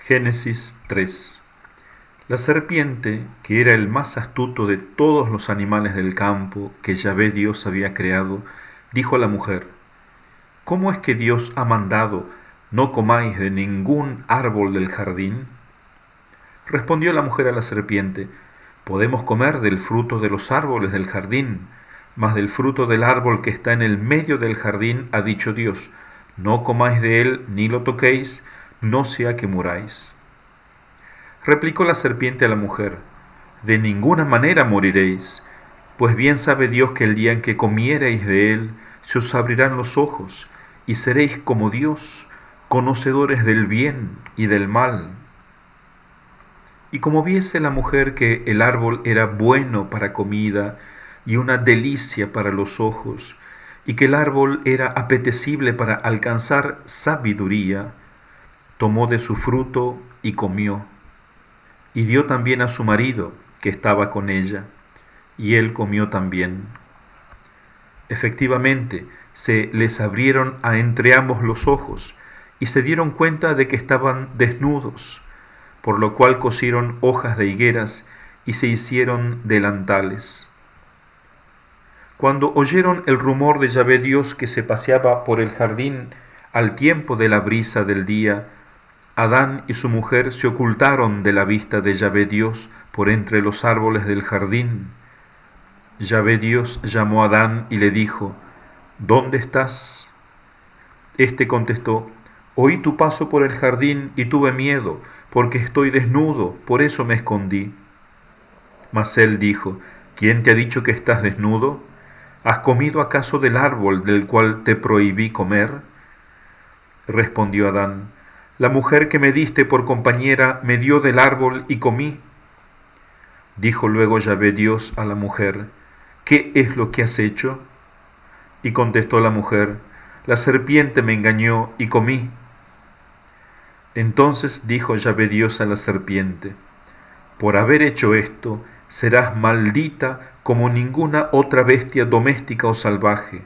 Génesis 3. La serpiente, que era el más astuto de todos los animales del campo que Yahvé Dios había creado, dijo a la mujer: ¿Cómo es que Dios ha mandado: no comáis de ningún árbol del jardín? Respondió la mujer a la serpiente: Podemos comer del fruto de los árboles del jardín, mas del fruto del árbol que está en el medio del jardín ha dicho Dios: no comáis de él ni lo toquéis, no sea que muráis. Replicó la serpiente a la mujer: De ninguna manera moriréis, pues bien sabe Dios que el día en que comiereis de él, se os abrirán los ojos, y seréis como Dios, conocedores del bien y del mal. Y como viese la mujer que el árbol era bueno para comida, y una delicia para los ojos, y que el árbol era apetecible para alcanzar sabiduría, tomó de su fruto y comió, y dio también a su marido, que estaba con ella, y él comió también. Efectivamente, se les abrieron a entrambos los ojos, y se dieron cuenta de que estaban desnudos, por lo cual cosieron hojas de higueras y se hicieron delantales. Cuando oyeron el rumor de Yahvé Dios que se paseaba por el jardín al tiempo de la brisa del día, Adán y su mujer se ocultaron de la vista de Yahvé Dios por entre los árboles del jardín. Yahvé Dios llamó a Adán y le dijo: ¿Dónde estás? Este contestó: Oí tu paso por el jardín y tuve miedo, porque estoy desnudo, por eso me escondí. Mas él dijo: ¿Quién te ha dicho que estás desnudo? ¿Has comido acaso del árbol del cual te prohibí comer? Respondió Adán: La mujer que me diste por compañera me dio del árbol y comí. Dijo luego Yahvé Dios a la mujer: ¿Qué es lo que has hecho? Y contestó la mujer: La serpiente me engañó y comí. Entonces dijo Yahvé Dios a la serpiente: Por haber hecho esto, serás maldita como ninguna otra bestia doméstica o salvaje.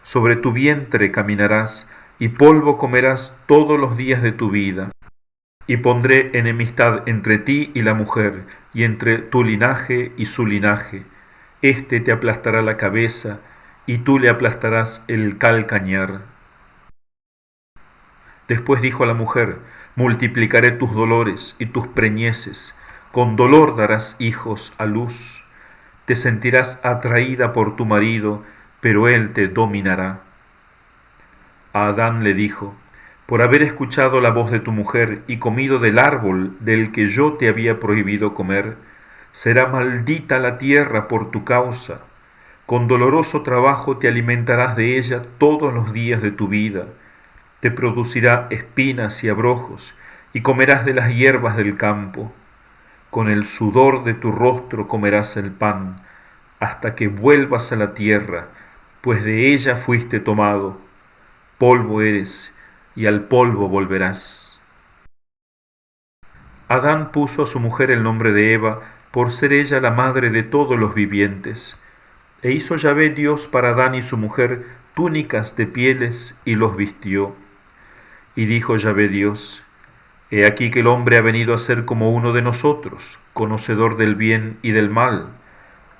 Sobre tu vientre caminarás, y polvo comerás todos los días de tu vida. Y pondré enemistad entre ti y la mujer, y entre tu linaje y su linaje. Éste te aplastará la cabeza, y tú le aplastarás el calcañar. Después dijo a la mujer: Multiplicaré tus dolores y tus preñeces, con dolor darás hijos a luz. Te sentirás atraída por tu marido, pero él te dominará. A Adán le dijo: Por haber escuchado la voz de tu mujer y comido del árbol del que yo te había prohibido comer, será maldita la tierra por tu causa. Con doloroso trabajo te alimentarás de ella todos los días de tu vida. Te producirá espinas y abrojos, y comerás de las hierbas del campo. Con el sudor de tu rostro comerás el pan, hasta que vuelvas a la tierra, pues de ella fuiste tomado. Polvo eres, y al polvo volverás. Adán puso a su mujer el nombre de Eva, por ser ella la madre de todos los vivientes. E hizo Yahvé Dios para Adán y su mujer túnicas de pieles, y los vistió. Y dijo Yahvé Dios: He aquí que el hombre ha venido a ser como uno de nosotros, conocedor del bien y del mal.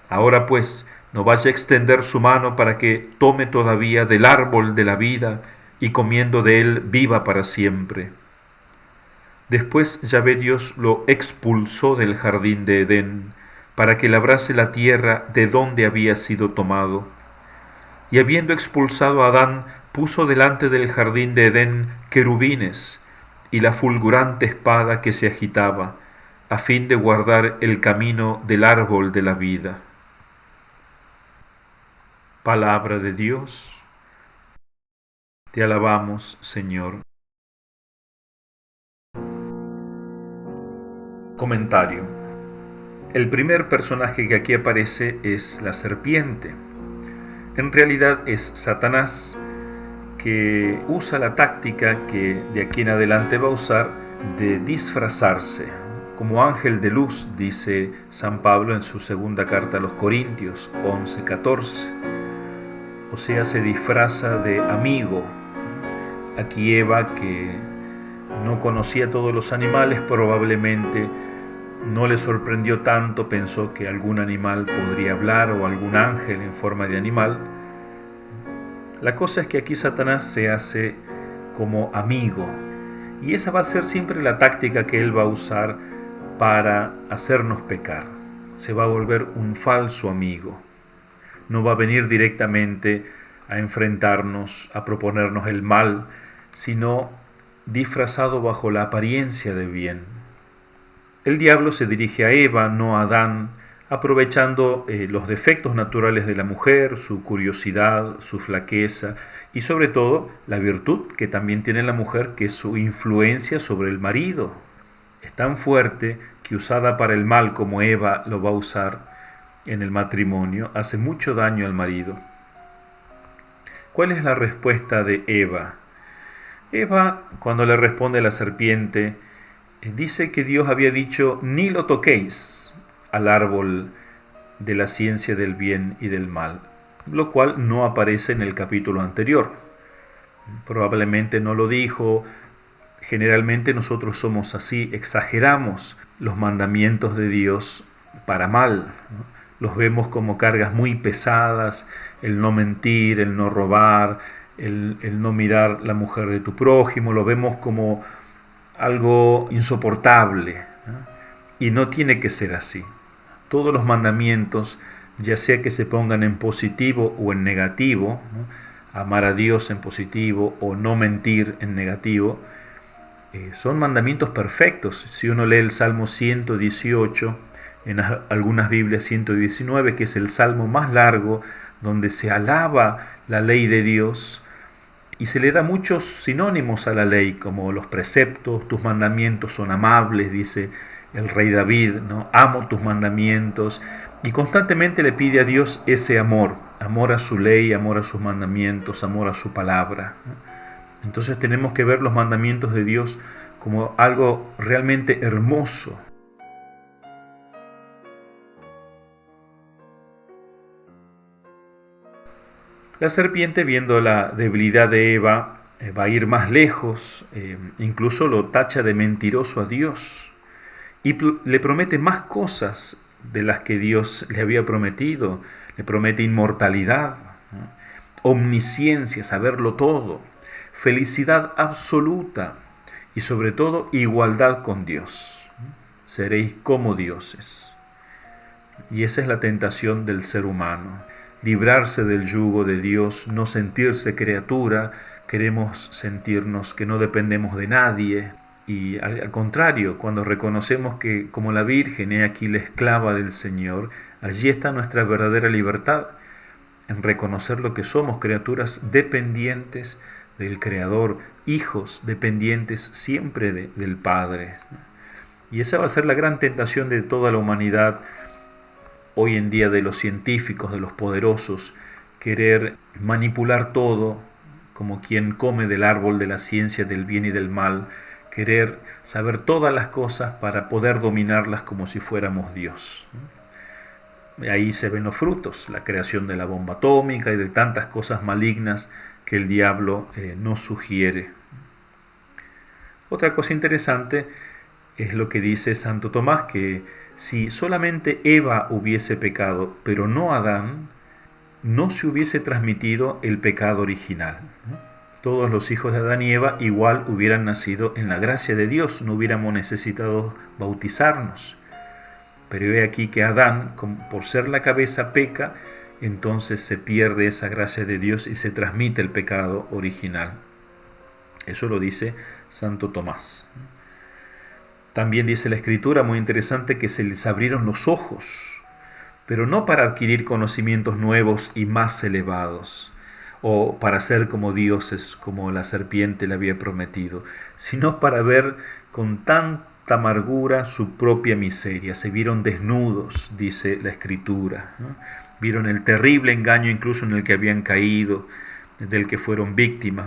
Ahora pues, no vaya a extender su mano para que tome todavía del árbol de la vida, y comiendo de él viva para siempre. Después Yahvé Dios lo expulsó del jardín de Edén, para que labrase la tierra de donde había sido tomado. Y habiendo expulsado a Adán, puso delante del jardín de Edén querubines y la fulgurante espada que se agitaba, a fin de guardar el camino del árbol de la vida. Palabra de Dios. Te alabamos, Señor. Comentario. El primer personaje que aquí aparece es la serpiente. En realidad es Satanás, que usa la táctica que de aquí en adelante va a usar de disfrazarse. Como ángel de luz, dice San Pablo en su segunda carta a los Corintios 11:14. O sea, se disfraza de amigo. Aquí Eva, que no conocía todos los animales, probablemente no le sorprendió tanto, pensó que algún animal podría hablar o algún ángel en forma de animal. La cosa es que aquí Satanás se hace como amigo, y esa va a ser siempre la táctica que él va a usar para hacernos pecar. Se va a volver un falso amigo. No va a venir directamente a enfrentarnos, a proponernos el mal, sino disfrazado bajo la apariencia de bien. El diablo se dirige a Eva, no a Adán, aprovechando los defectos naturales de la mujer, su curiosidad, su flaqueza y sobre todo la virtud que también tiene la mujer, que es su influencia sobre el marido. Es tan fuerte que usada para el mal como Eva lo va a usar en el matrimonio, hace mucho daño al marido. ¿Cuál es la respuesta de Eva? Eva, cuando le responde a la serpiente, dice que Dios había dicho: ni lo toquéis al árbol de la ciencia del bien y del mal, lo cual no aparece en el capítulo anterior. Probablemente no lo dijo. Generalmente nosotros somos así, exageramos los mandamientos de Dios para mal, ¿no? Los vemos como cargas muy pesadas, el no mentir, el no robar, el no mirar la mujer de tu prójimo, lo vemos como algo insoportable, ¿no? Y no tiene que ser así. Todos los mandamientos, ya sea que se pongan en positivo o en negativo, ¿no? Amar a Dios en positivo o no mentir en negativo, son mandamientos perfectos. Si uno lee el Salmo 118, en algunas Biblias 119, que es el salmo más largo, donde se alaba la ley de Dios, y se le da muchos sinónimos a la ley, como los preceptos, tus mandamientos son amables, dice el rey David, ¿no? Amo tus mandamientos, y constantemente le pide a Dios ese amor, amor a su ley, amor a sus mandamientos, amor a su palabra, ¿no? Entonces tenemos que ver los mandamientos de Dios como algo realmente hermoso. La serpiente, viendo la debilidad de Eva, va a ir más lejos, incluso lo tacha de mentiroso a Dios y le promete más cosas de las que Dios le había prometido. Le promete inmortalidad, ¿no? Omnisciencia, saberlo todo, felicidad absoluta y sobre todo igualdad con Dios. Seréis como dioses. Y esa es la tentación del ser humano. Librarse del yugo de Dios, no sentirse criatura, queremos sentirnos que no dependemos de nadie. Y al contrario, cuando reconocemos que como la Virgen he aquí la esclava del Señor, allí está nuestra verdadera libertad, en reconocer lo que somos, criaturas dependientes del Creador, hijos dependientes siempre del Padre. Y esa va a ser la gran tentación de toda la humanidad hoy en día, de los científicos, de los poderosos, querer manipular todo como quien come del árbol de la ciencia del bien y del mal, querer saber todas las cosas para poder dominarlas como si fuéramos Dios. Ahí se ven los frutos, la creación de la bomba atómica y de tantas cosas malignas que el diablo nos sugiere. Otra cosa interesante es lo que dice Santo Tomás, que si solamente Eva hubiese pecado, pero no Adán, no se hubiese transmitido el pecado original, ¿no? Todos los hijos de Adán y Eva igual hubieran nacido en la gracia de Dios, no hubiéramos necesitado bautizarnos. Pero ve aquí que Adán, por ser la cabeza, peca, entonces se pierde esa gracia de Dios y se transmite el pecado original. Eso lo dice Santo Tomás. También dice la Escritura, muy interesante, que se les abrieron los ojos, pero no para adquirir conocimientos nuevos y más elevados, o para ser como dioses, como la serpiente le había prometido, sino para ver con tanta amargura su propia miseria. Se vieron desnudos, dice la Escritura, ¿no? Vieron el terrible engaño incluso en el que habían caído, del que fueron víctimas.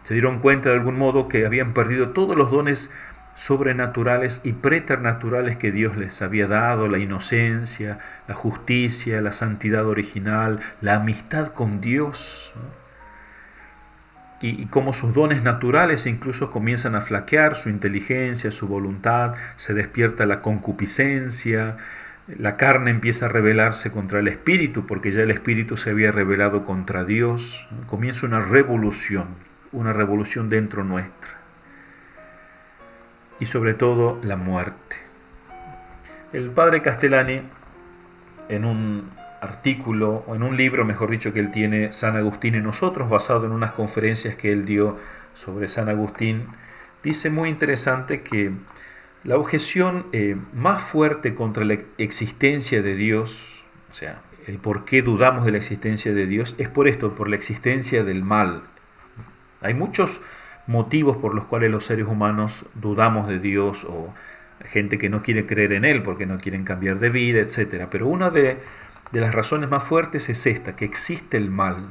Se dieron cuenta de algún modo que habían perdido todos los dones sobrenaturales y preternaturales que Dios les había dado: la inocencia, la justicia, la santidad original, la amistad con Dios, ¿no? y cómo sus dones naturales incluso comienzan a flaquear, su inteligencia, su voluntad, se despierta la concupiscencia, la carne empieza a rebelarse contra el espíritu, porque ya el espíritu se había rebelado contra Dios. Comienza una revolución dentro nuestra. Y sobre todo la muerte. El padre Castellani, en un artículo, o en un libro, mejor dicho, que él tiene, San Agustín y nosotros, basado en unas conferencias que él dio sobre San Agustín, dice muy interesante que la objeción más fuerte contra la existencia de Dios, o sea, el por qué dudamos de la existencia de Dios, es por esto, por la existencia del mal. Hay muchos motivos por los cuales los seres humanos dudamos de Dios, o gente que no quiere creer en Él porque no quieren cambiar de vida, etc. Pero una de las razones más fuertes es esta, que existe el mal.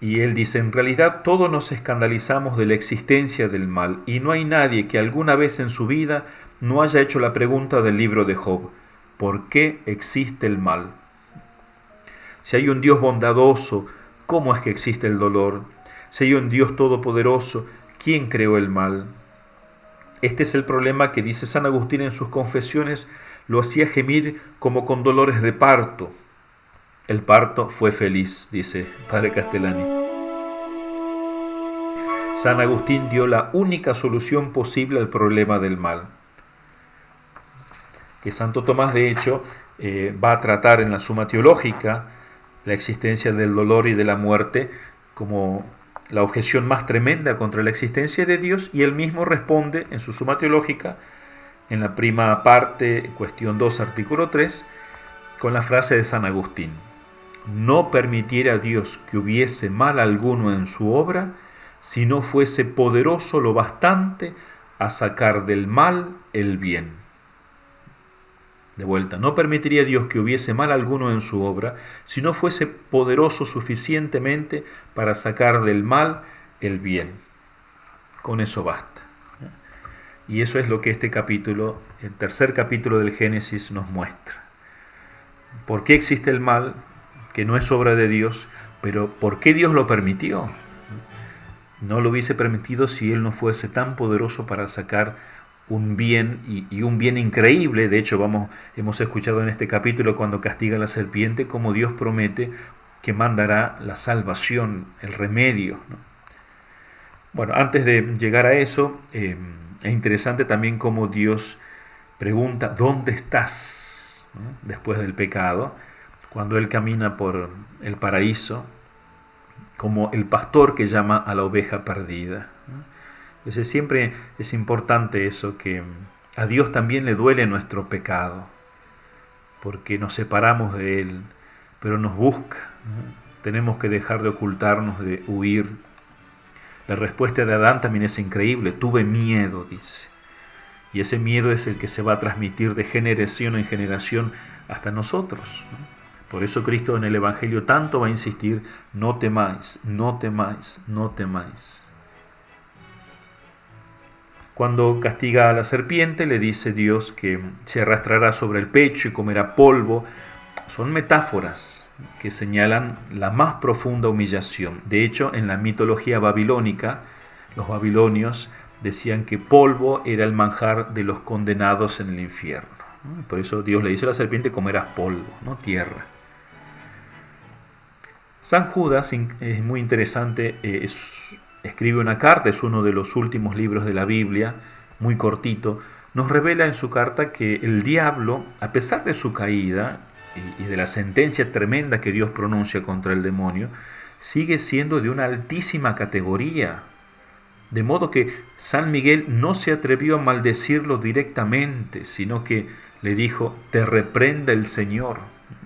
Y él dice, en realidad todos nos escandalizamos de la existencia del mal, y no hay nadie que alguna vez en su vida no haya hecho la pregunta del libro de Job: ¿por qué existe el mal? Si hay un Dios bondadoso, ¿cómo es que existe el dolor? Si hay un Dios todopoderoso, ¿quién creó el mal? Este es el problema que, dice San Agustín en sus confesiones, lo hacía gemir como con dolores de parto. El parto fue feliz, dice padre Castellani. San Agustín dio la única solución posible al problema del mal, que Santo Tomás, de hecho, va a tratar en la Suma Teológica la existencia del dolor y de la muerte como la objeción más tremenda contra la existencia de Dios, y él mismo responde en su Suma Teológica, en la prima parte, cuestión 2, artículo 3, con la frase de San Agustín: no permitiera Dios que hubiese mal alguno en su obra, si no fuese poderoso lo bastante a sacar del mal el bien. De vuelta, no permitiría Dios que hubiese mal alguno en su obra, si no fuese poderoso suficientemente para sacar del mal el bien. Con eso basta. Y eso es lo que este capítulo, el tercer capítulo del Génesis, nos muestra. ¿Por qué existe el mal? Que no es obra de Dios, pero ¿por qué Dios lo permitió? No lo hubiese permitido si Él no fuese tan poderoso para sacar un bien, y un bien increíble. De hecho, hemos escuchado en este capítulo, cuando castiga a la serpiente, cómo Dios promete que mandará la salvación, el remedio, ¿no? Bueno, antes de llegar a eso, es interesante también cómo Dios pregunta: ¿dónde estás? ¿No? Después del pecado, cuando Él camina por el paraíso, como el pastor que llama a la oveja perdida. Entonces siempre es importante eso, que a Dios también le duele nuestro pecado, porque nos separamos de Él, pero nos busca. Tenemos que dejar de ocultarnos, de huir. La respuesta de Adán también es increíble: tuve miedo, dice. Y ese miedo es el que se va a transmitir de generación en generación hasta nosotros, ¿no? Por eso Cristo en el Evangelio tanto va a insistir: no temáis, no temáis, no temáis. Cuando castiga a la serpiente, le dice Dios que se arrastrará sobre el pecho y comerá polvo. Son metáforas que señalan la más profunda humillación. De hecho, en la mitología babilónica, los babilonios decían que polvo era el manjar de los condenados en el infierno. Por eso Dios le dice a la serpiente: comerás polvo, no tierra. San Judas es muy interesante, escribe una carta, es uno de los últimos libros de la Biblia, muy cortito. Nos revela en su carta que el diablo, a pesar de su caída y de la sentencia tremenda que Dios pronuncia contra el demonio, sigue siendo de una altísima categoría. De modo que San Miguel no se atrevió a maldecirlo directamente, sino que le dijo: te reprenda el Señor.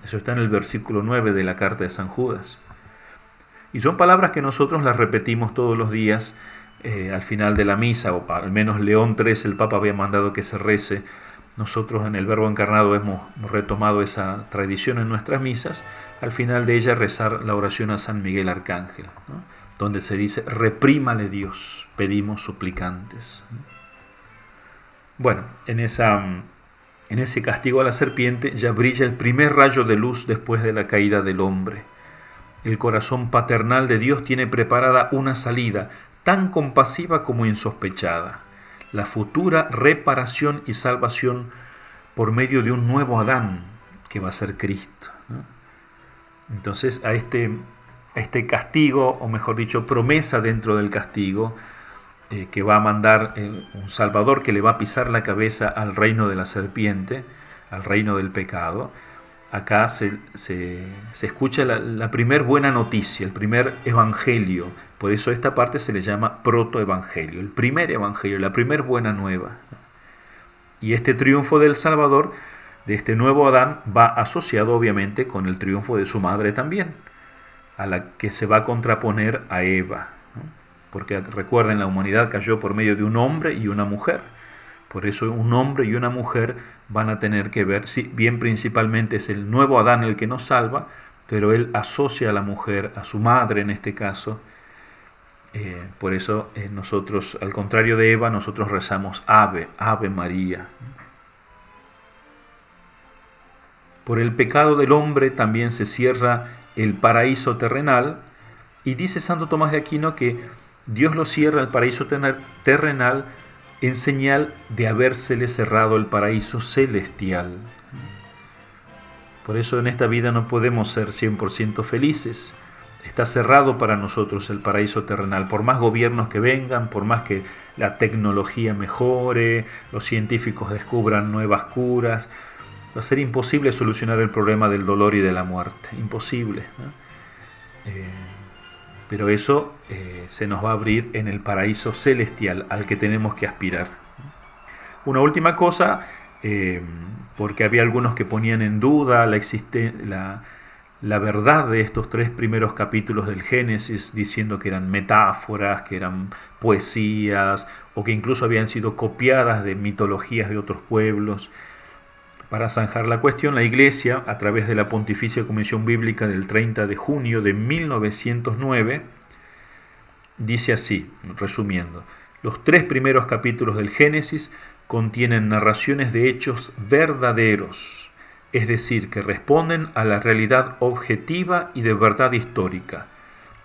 Eso está en el versículo 9 de la carta de San Judas. Y son palabras que nosotros las repetimos todos los días al final de la misa, o al menos León XIII, el Papa, había mandado que se rece. Nosotros en el Verbo Encarnado hemos retomado esa tradición en nuestras misas, al final de ella rezar la oración a San Miguel Arcángel, ¿no? Donde se dice: reprímale Dios, pedimos suplicantes. Bueno, en ese castigo a la serpiente ya brilla el primer rayo de luz después de la caída del hombre. El corazón paternal de Dios tiene preparada una salida tan compasiva como insospechada, la futura reparación y salvación por medio de un nuevo Adán que va a ser Cristo, ¿no? Entonces a este castigo, o mejor dicho, promesa dentro del castigo, que va a mandar un Salvador que le va a pisar la cabeza al reino de la serpiente, al reino del pecado. Acá se escucha la primer buena noticia, el primer evangelio. Por eso esta parte se le llama protoevangelio, el primer evangelio, la primer buena nueva. Y este triunfo del Salvador, de este nuevo Adán, va asociado obviamente con el triunfo de su madre también, a la que se va a contraponer a Eva, ¿no? Porque recuerden, la humanidad cayó por medio de un hombre y una mujer. Por eso un hombre y una mujer van a tener que ver, si bien principalmente es el nuevo Adán el que nos salva, pero él asocia a la mujer, a su madre en este caso. Por eso nosotros, al contrario de Eva, nosotros rezamos Ave, Ave María. Por el pecado del hombre también se cierra el paraíso terrenal, y dice Santo Tomás de Aquino que Dios lo cierra el paraíso terrenal en señal de habérsele cerrado el paraíso celestial. Por eso en esta vida no podemos ser 100% felices. Está cerrado para nosotros el paraíso terrenal. Por más gobiernos que vengan, por más que la tecnología mejore, los científicos descubran nuevas curas, va a ser imposible solucionar el problema del dolor y de la muerte. Imposible, ¿no? Pero eso se nos va a abrir en el paraíso celestial al que tenemos que aspirar. Una última cosa, porque había algunos que ponían en duda la verdad de estos 3 primeros capítulos del Génesis, diciendo que eran metáforas, que eran poesías, o que incluso habían sido copiadas de mitologías de otros pueblos. Para zanjar la cuestión, la Iglesia, a través de la Pontificia Comisión Bíblica del 30 de junio de 1909, dice así, resumiendo: los 3 primeros capítulos del Génesis contienen narraciones de hechos verdaderos, es decir, que responden a la realidad objetiva y de verdad histórica.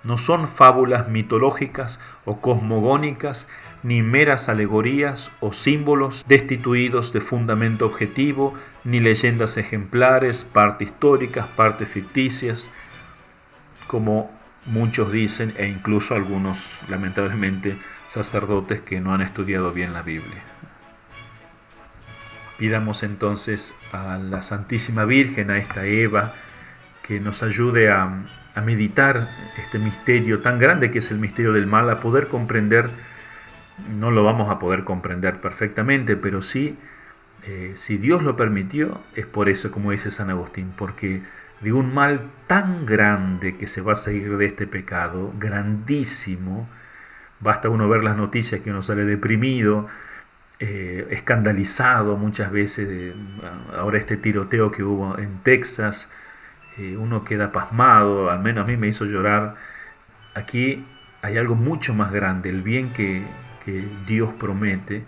No son fábulas mitológicas o cosmogónicas, ni meras alegorías o símbolos destituidos de fundamento objetivo, ni leyendas ejemplares, parte históricas, parte ficticias, como muchos dicen, e incluso algunos, lamentablemente, sacerdotes que no han estudiado bien la Biblia. Pidamos entonces a la Santísima Virgen, a esta Eva, que nos ayude a meditar este misterio tan grande que es el misterio del mal, a poder comprender. No lo vamos a poder comprender perfectamente, pero sí, si Dios lo permitió, es por eso, como dice San Agustín, porque de un mal tan grande que se va a seguir de este pecado, grandísimo, basta uno ver las noticias que uno sale deprimido, escandalizado muchas veces, ahora este tiroteo que hubo en Texas, uno queda pasmado, al menos a mí me hizo llorar. Aquí hay algo mucho más grande, el bien que Dios promete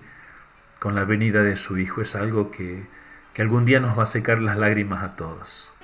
con la venida de su Hijo es algo que algún día nos va a secar las lágrimas a todos.